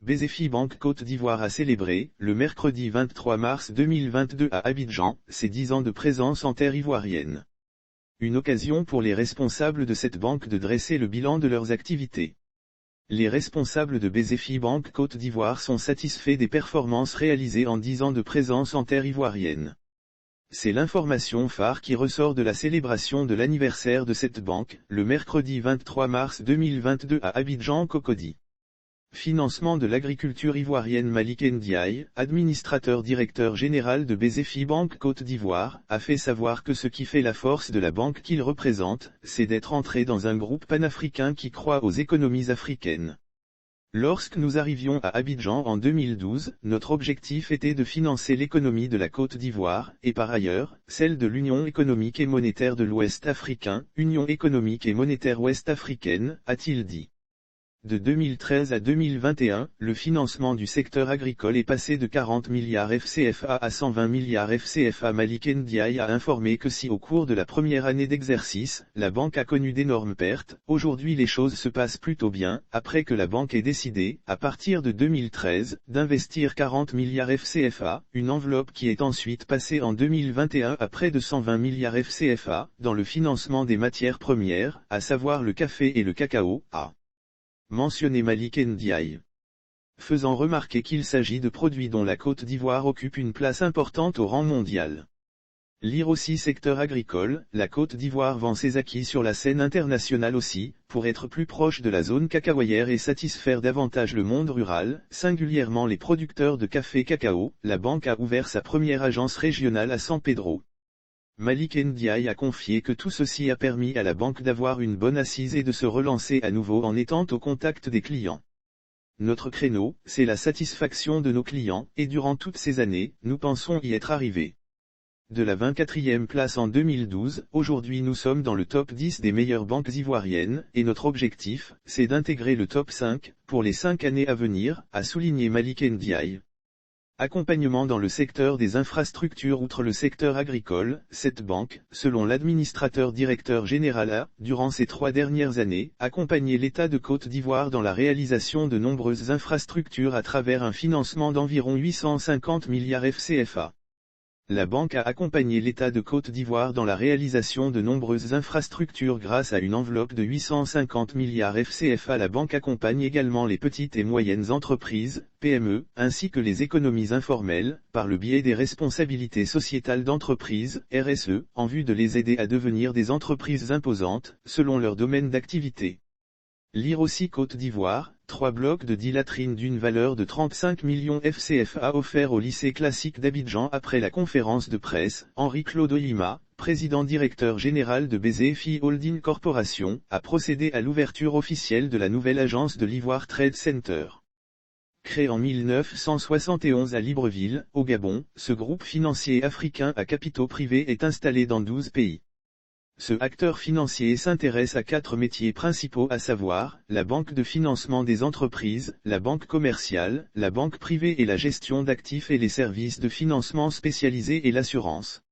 BZFI Banque Côte d'Ivoire a célébré, le mercredi 23 mars 2022 à Abidjan, ses 10 ans de présence en terre ivoirienne. Une occasion pour les responsables de cette banque de dresser le bilan de leurs activités. Les responsables de BZFI Banque Côte d'Ivoire sont satisfaits des performances réalisées en 10 ans de présence en terre ivoirienne. C'est l'information phare qui ressort de la célébration de l'anniversaire de cette banque, le mercredi 23 mars 2022 à Abidjan Cocody. Financement de l'agriculture ivoirienne. Malik Ndiaye, administrateur directeur général de BZFI Banque Côte d'Ivoire, a fait savoir que ce qui fait la force de la banque qu'il représente, c'est d'être entré dans un groupe panafricain qui croit aux économies africaines. Lorsque nous arrivions à Abidjan en 2012, notre objectif était de financer l'économie de la Côte d'Ivoire, et par ailleurs, celle de l'Union économique et monétaire de l'Ouest africain, Union économique et monétaire ouest-africaine, a-t-il dit. De 2013 à 2021, le financement du secteur agricole est passé de 40 milliards FCFA à 120 milliards FCFA. Malik Ndiaye a informé que si au cours de la première année d'exercice, la banque a connu d'énormes pertes, aujourd'hui les choses se passent plutôt bien, après que la banque ait décidé, à partir de 2013, d'investir 40 milliards FCFA, une enveloppe qui est ensuite passée en 2021 à près de 120 milliards FCFA, dans le financement des matières premières, à savoir le café et le cacao, mentionné Malik Ndiaye. Faisant remarquer qu'il s'agit de produits dont la Côte d'Ivoire occupe une place importante au rang mondial. Lire aussi secteur agricole, la Côte d'Ivoire vend ses acquis sur la scène internationale aussi, pour être plus proche de la zone cacaoyère et satisfaire davantage le monde rural, singulièrement les producteurs de café-cacao. La banque a ouvert sa première agence régionale à San Pedro. Malik Ndiaye a confié que tout ceci a permis à la banque d'avoir une bonne assise et de se relancer à nouveau en étant au contact des clients. Notre créneau, c'est la satisfaction de nos clients, et durant toutes ces années, nous pensons y être arrivés. De la 24e place en 2012, aujourd'hui nous sommes dans le top 10 des meilleures banques ivoiriennes, et notre objectif, c'est d'intégrer le top 5, pour les 5 années à venir, a souligné Malik Ndiaye. Accompagnement dans le secteur des infrastructures. Outre le secteur agricole, cette banque, selon l'administrateur directeur général a, durant ces 3 dernières années, accompagné l'État de Côte d'Ivoire dans la réalisation de nombreuses infrastructures à travers un financement d'environ 850 milliards FCFA. La banque a accompagné l'État de Côte d'Ivoire dans la réalisation de nombreuses infrastructures grâce à une enveloppe de 850 milliards FCFA. La banque accompagne également les petites et moyennes entreprises, PME, ainsi que les économies informelles, par le biais des responsabilités sociétales d'entreprise, RSE, en vue de les aider à devenir des entreprises imposantes, selon leur domaine d'activité. Lire aussi Côte d'Ivoire, 3 blocs de 10 latrines d'une valeur de 35 millions FCFA offerts au lycée classique d'Abidjan. Après la conférence de presse, Henri-Claude Oyima, président directeur général de BZFI Holding Corporation, a procédé à l'ouverture officielle de la nouvelle agence de l'Ivoire Trade Center. Créé en 1971 à Libreville, au Gabon, ce groupe financier africain à capitaux privés est installé dans 12 pays. Ce acteur financier s'intéresse à 4 métiers principaux, à savoir, la banque de financement des entreprises, la banque commerciale, la banque privée et la gestion d'actifs et les services de financement spécialisés et l'assurance.